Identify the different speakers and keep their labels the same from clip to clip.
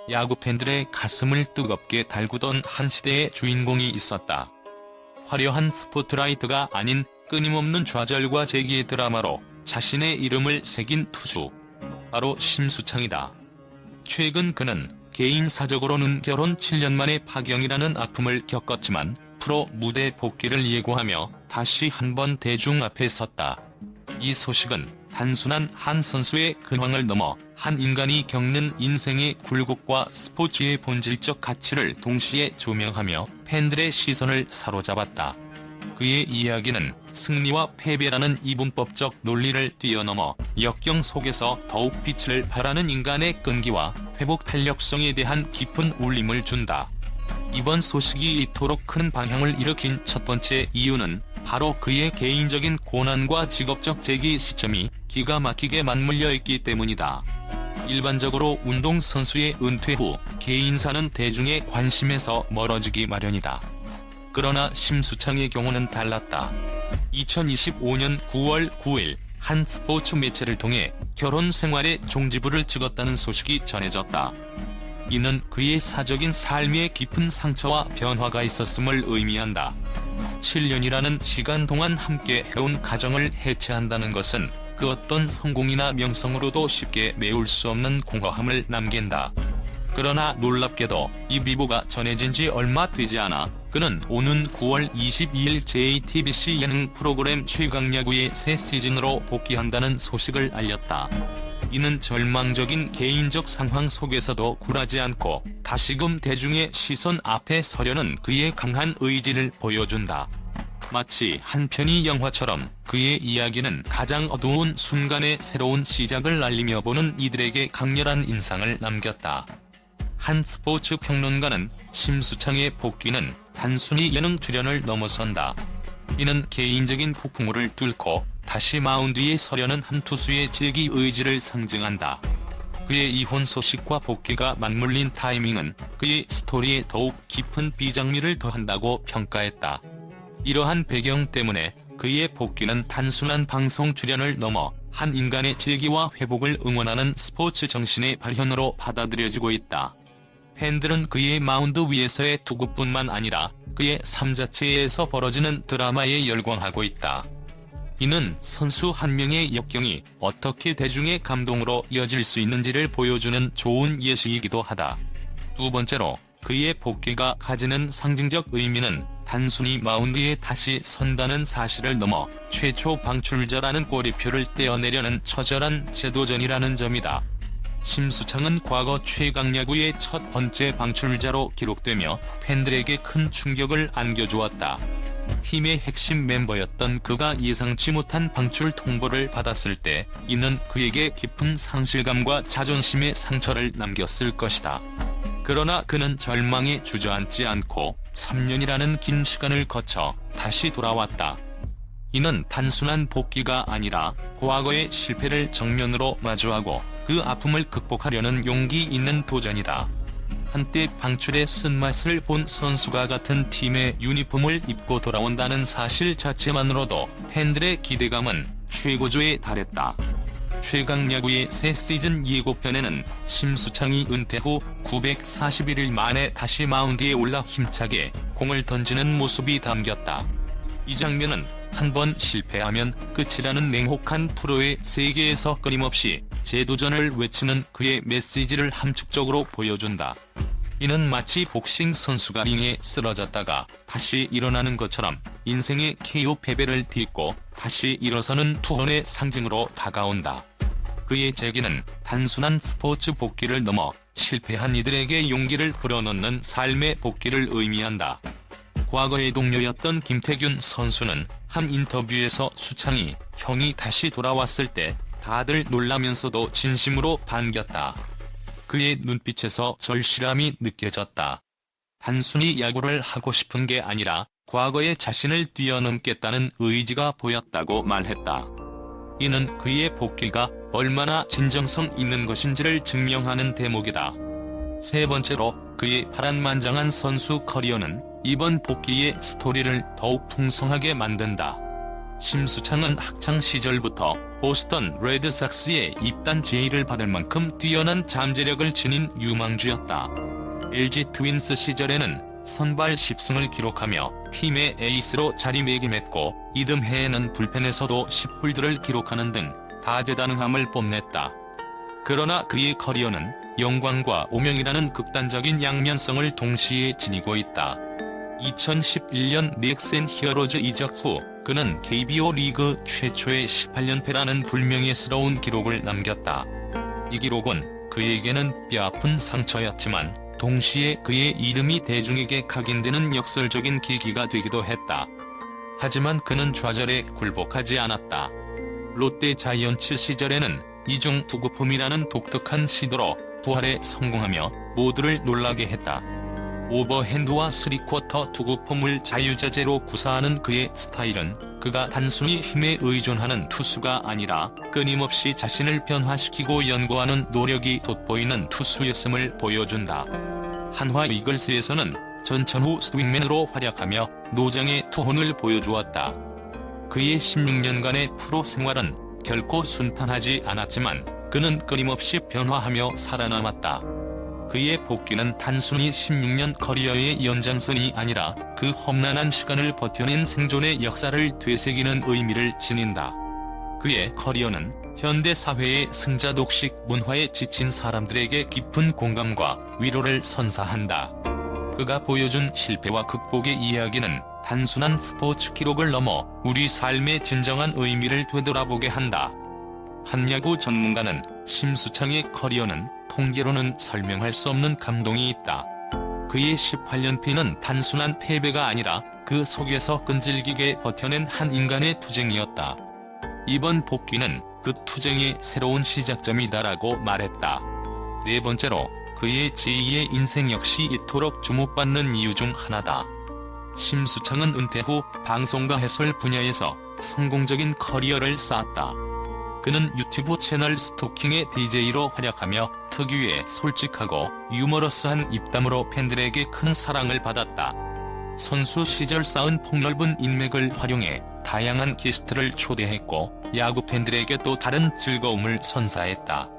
Speaker 1: 야구 팬들의 가슴을 뜨겁게 달구던 한 시대의 주인공이 있었다. 화려한 스포트라이트가 아닌 끊임없는 좌절과 재기의 드라마로 자신의 이름을 새긴 투수. 바로 심수창이다. 최근 그는 개인사적으로는 결혼 7년 만에 파경이라는 아픔을 겪었지만 프로 무대 복귀를 예고하며 다시 한번 대중 앞에 섰다. 이 소식은 단순한 한 선수의 근황을 넘어 한 인간이 겪는 인생의 굴곡과 스포츠의 본질적 가치를 동시에 조명하며 팬들의 시선을 사로잡았다. 그의 이야기는 승리와 패배라는 이분법적 논리를 뛰어넘어 역경 속에서 더욱 빛을 발하는 인간의 끈기와 회복 탄력성에 대한 깊은 울림을 준다. 이번 소식이 이토록 큰 방향을 일으킨 첫 번째 이유는 바로 그의 개인적인 고난과 직업적 재기 시점이 기가 막히게 맞물려 있기 때문이다. 일반적으로 운동선수의 은퇴 후 개인사는 대중의 관심에서 멀어지기 마련이다. 그러나 심수창의 경우는 달랐다. 2025년 9월 9일 한 스포츠 매체를 통해 결혼 생활의 종지부를 찍었다는 소식이 전해졌다. 이는 그의 사적인 삶에 깊은 상처와 변화가 있었음을 의미한다. 7년이라는 시간 동안 함께 해온 가정을 해체한다는 것은 그 어떤 성공이나 명성으로도 쉽게 메울 수 없는 공허함을 남긴다. 그러나 놀랍게도 이 비보가 전해진 지 얼마 되지 않아 그는 오는 9월 22일 JTBC 예능 프로그램 최강야구의 새 시즌으로 복귀한다는 소식을 알렸다. 이는 절망적인 개인적 상황 속에서도 굴하지 않고 다시금 대중의 시선 앞에 서려는 그의 강한 의지를 보여준다. 마치 한 편의 영화처럼 그의 이야기는 가장 어두운 순간의 새로운 시작을 알리며 보는 이들에게 강렬한 인상을 남겼다. 한 스포츠 평론가는 심수창의 복귀는 단순히 예능 출연을 넘어선다. 이는 개인적인 폭풍우를 뚫고 다시 마운드에 서려는 한 투수의 재기 의지를 상징한다. 그의 이혼 소식과 복귀가 맞물린 타이밍은 그의 스토리에 더욱 깊은 비장미를 더한다고 평가했다. 이러한 배경 때문에 그의 복귀는 단순한 방송 출연을 넘어 한 인간의 재기와 회복을 응원하는 스포츠 정신의 발현으로 받아들여지고 있다. 팬들은 그의 마운드 위에서의 투구뿐만 아니라 그의 삶 자체에서 벌어지는 드라마에 열광하고 있다. 이는 선수 한 명의 역경이 어떻게 대중의 감동으로 이어질 수 있는지를 보여주는 좋은 예시이기도 하다. 두 번째로 그의 복귀가 가지는 상징적 의미는 단순히 마운드에 다시 선다는 사실을 넘어 최초 방출자라는 꼬리표를 떼어내려는 처절한 재도전이라는 점이다. 심수창은 과거 최강야구의 첫 번째 방출자로 기록되며 팬들에게 큰 충격을 안겨주었다. 팀의 핵심 멤버였던 그가 예상치 못한 방출 통보를 받았을 때 이는 그에게 깊은 상실감과 자존심의 상처를 남겼을 것이다. 그러나 그는 절망에 주저앉지 않고 3년이라는 긴 시간을 거쳐 다시 돌아왔다. 이는 단순한 복귀가 아니라 과거의 실패를 정면으로 마주하고 그 아픔을 극복하려는 용기 있는 도전이다. 한때 방출의 쓴맛을 본 선수가 같은 팀의 유니폼을 입고 돌아온다는 사실 자체만으로도 팬들의 기대감은 최고조에 달했다. 최강야구의 새 시즌 예고편에는 심수창이 은퇴 후 941일 만에 다시 마운드에 올라 힘차게 공을 던지는 모습이 담겼다. 이 장면은 한번 실패하면 끝이라는 냉혹한 프로의 세계에서 끊임없이 재도전을 외치는 그의 메시지를 함축적으로 보여준다. 이는 마치 복싱 선수가 링에 쓰러졌다가 다시 일어나는 것처럼 인생의 KO 패배를 딛고 다시 일어서는 투혼의 상징으로 다가온다. 그의 재기는 단순한 스포츠 복귀를 넘어 실패한 이들에게 용기를 불어넣는 삶의 복귀를 의미한다. 과거의 동료였던 김태균 선수는 한 인터뷰에서 수창이 형이 다시 돌아왔을 때 다들 놀라면서도 진심으로 반겼다. 그의 눈빛에서 절실함이 느껴졌다. 단순히 야구를 하고 싶은 게 아니라 과거의 자신을 뛰어넘겠다는 의지가 보였다고 말했다. 이는 그의 복귀가 얼마나 진정성 있는 것인지를 증명하는 대목이다. 세 번째로 그의 파란만장한 선수 커리어는 이번 복귀의 스토리를 더욱 풍성하게 만든다. 심수창은 학창 시절부터 보스턴 레드삭스의 입단 제의를 받을 만큼 뛰어난 잠재력을 지닌 유망주였다. LG 트윈스 시절에는 선발 10승을 기록하며 팀의 에이스로 자리매김했고 이듬 해에는 불펜에서도 10홀드를 기록하는 등 다재다능함을 뽐냈다. 그러나 그의 커리어는 영광과 오명이라는 극단적인 양면성을 동시에 지니고 있다. 2011년 넥센 히어로즈 이적 후 그는 KBO 리그 최초의 18연패라는 불명예스러운 기록을 남겼다. 이 기록은 그에게는 뼈아픈 상처였지만 동시에 그의 이름이 대중에게 각인되는 역설적인 계기가 되기도 했다. 하지만 그는 좌절에 굴복하지 않았다. 롯데 자이언츠 시절에는 이중 투구폼이라는 독특한 시도로 부활에 성공하며 모두를 놀라게 했다. 오버핸드와 스리쿼터 투구폼을 자유자재로 구사하는 그의 스타일은 그가 단순히 힘에 의존하는 투수가 아니라 끊임없이 자신을 변화시키고 연구하는 노력이 돋보이는 투수였음을 보여준다. 한화 이글스에서는 전천후 스윙맨으로 활약하며 노장의 투혼을 보여주었다. 그의 16년간의 프로 생활은 결코 순탄하지 않았지만 그는 끊임없이 변화하며 살아남았다. 그의 복귀는 단순히 16년 커리어의 연장선이 아니라 그 험난한 시간을 버텨낸 생존의 역사를 되새기는 의미를 지닌다. 그의 커리어는 현대 사회의 승자독식 문화에 지친 사람들에게 깊은 공감과 위로를 선사한다. 그가 보여준 실패와 극복의 이야기는 단순한 스포츠 기록을 넘어 우리 삶의 진정한 의미를 되돌아보게 한다. 한 야구 전문가는 심수창의 커리어는 통계로는 설명할 수 없는 감동이 있다. 그의 18연패는 단순한 패배가 아니라 그 속에서 끈질기게 버텨낸 한 인간의 투쟁이었다. 이번 복귀는 그 투쟁의 새로운 시작점이다라고 말했다. 네 번째로 그의 제2의 인생 역시 이토록 주목받는 이유 중 하나다. 심수창은 은퇴 후 방송과 해설 분야에서 성공적인 커리어를 쌓았다. 그는 유튜브 채널 스토킹의 DJ로 활약하며 특유의 솔직하고 유머러스한 입담으로 팬들에게 큰 사랑을 받았다. 선수 시절 쌓은 폭넓은 인맥을 활용해 다양한 게스트를 초대했고 야구 팬들에게 또 다른 즐거움을 선사했다.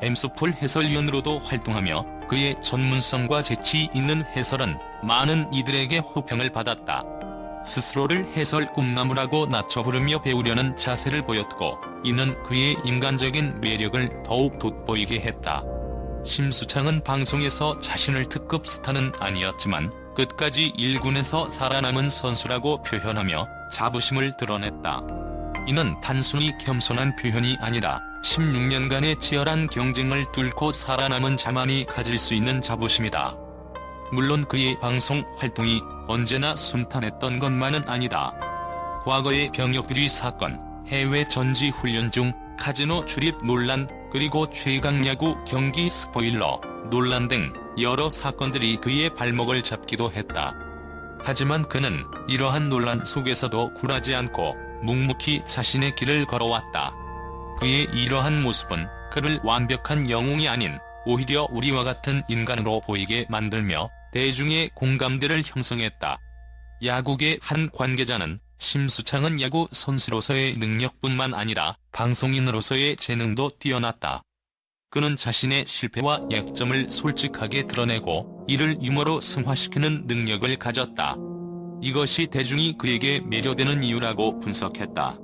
Speaker 1: 엠소풀 해설위원으로도 활동하며 그의 전문성과 재치 있는 해설은 많은 이들에게 호평을 받았다. 스스로를 해설 꿈나무라고 낮춰 부르며 배우려는 자세를 보였고 이는 그의 인간적인 매력을 더욱 돋보이게 했다. 심수창은 방송에서 자신을 특급 스타는 아니었지만 끝까지 1군에서 살아남은 선수라고 표현하며 자부심을 드러냈다. 이는 단순히 겸손한 표현이 아니라 16년간의 치열한 경쟁을 뚫고 살아남은 자만이 가질 수 있는 자부심이다. 물론 그의 방송 활동이 언제나 순탄했던 것만은 아니다. 과거의 병역 비리 사건, 해외 전지 훈련 중 카지노 출입 논란, 그리고 최강야구 경기 스포일러 논란 등 여러 사건들이 그의 발목을 잡기도 했다. 하지만 그는 이러한 논란 속에서도 굴하지 않고 묵묵히 자신의 길을 걸어왔다. 그의 이러한 모습은 그를 완벽한 영웅이 아닌 오히려 우리와 같은 인간으로 보이게 만들며 대중의 공감대를 형성했다. 야구계 한 관계자는 심수창은 야구 선수로서의 능력뿐만 아니라 방송인으로서의 재능도 뛰어났다. 그는 자신의 실패와 약점을 솔직하게 드러내고 이를 유머로 승화시키는 능력을 가졌다. 이것이 대중이 그에게 매료되는 이유라고 분석했다.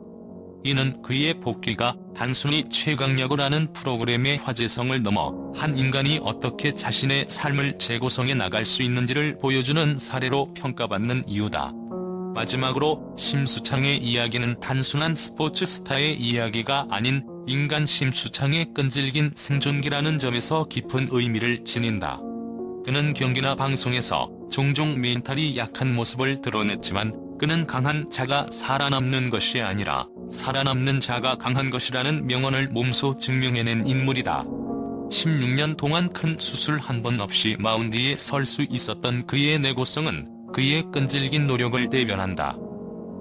Speaker 1: 이는 그의 복귀가 단순히 최강야구라는 프로그램의 화제성을 넘어 한 인간이 어떻게 자신의 삶을 재구성해 나갈 수 있는지를 보여주는 사례로 평가받는 이유다. 마지막으로 심수창의 이야기는 단순한 스포츠 스타의 이야기가 아닌 인간 심수창의 끈질긴 생존기라는 점에서 깊은 의미를 지닌다. 그는 경기나 방송에서 종종 멘탈이 약한 모습을 드러냈지만 그는 강한 자가 살아남는 것이 아니라 살아남는 자가 강한 것이라는 명언을 몸소 증명해낸 인물이다. 16년 동안 큰 수술 한 번 없이 마운드에 설 수 있었던 그의 내구성은 그의 끈질긴 노력을 대변한다.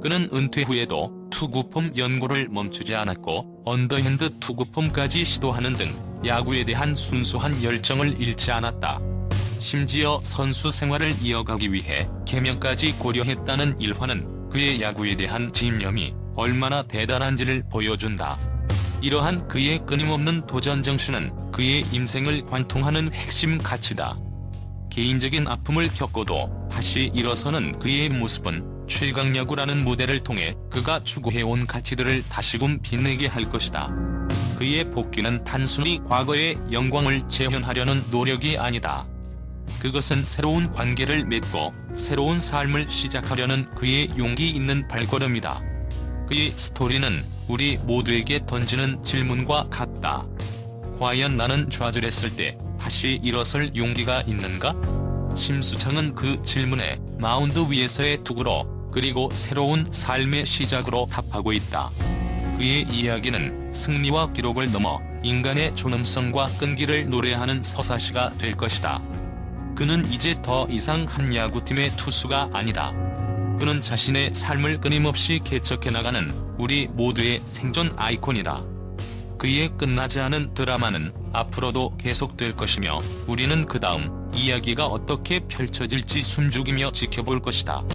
Speaker 1: 그는 은퇴 후에도 투구폼 연구를 멈추지 않았고 언더핸드 투구폼까지 시도하는 등 야구에 대한 순수한 열정을 잃지 않았다. 심지어 선수 생활을 이어가기 위해 개명까지 고려했다는 일화는 그의 야구에 대한 집념이 얼마나 대단한지를 보여준다. 이러한 그의 끊임없는 도전 정신은 그의 인생을 관통하는 핵심 가치다. 개인적인 아픔을 겪고도 다시 일어서는 그의 모습은 최강야구라는 무대를 통해 그가 추구해온 가치들을 다시금 빛내게 할 것이다. 그의 복귀는 단순히 과거의 영광을 재현하려는 노력이 아니다. 그것은 새로운 관계를 맺고 새로운 삶을 시작하려는 그의 용기 있는 발걸음이다. 그의 스토리는 우리 모두에게 던지는 질문과 같다. 과연 나는 좌절했을 때 다시 일어설 용기가 있는가? 심수창은 그 질문에 마운드 위에서의 투구로 그리고 새로운 삶의 시작으로 답하고 있다. 그의 이야기는 승리와 기록을 넘어 인간의 존엄성과 끈기를 노래하는 서사시가 될 것이다. 그는 이제 더 이상 한 야구팀의 투수가 아니다. 그는 자신의 삶을 끊임없이 개척해 나가는 우리 모두의 생존 아이콘이다. 그의 끝나지 않은 드라마는 앞으로도 계속될 것이며 우리는 그 다음 이야기가 어떻게 펼쳐질지 숨죽이며 지켜볼 것이다.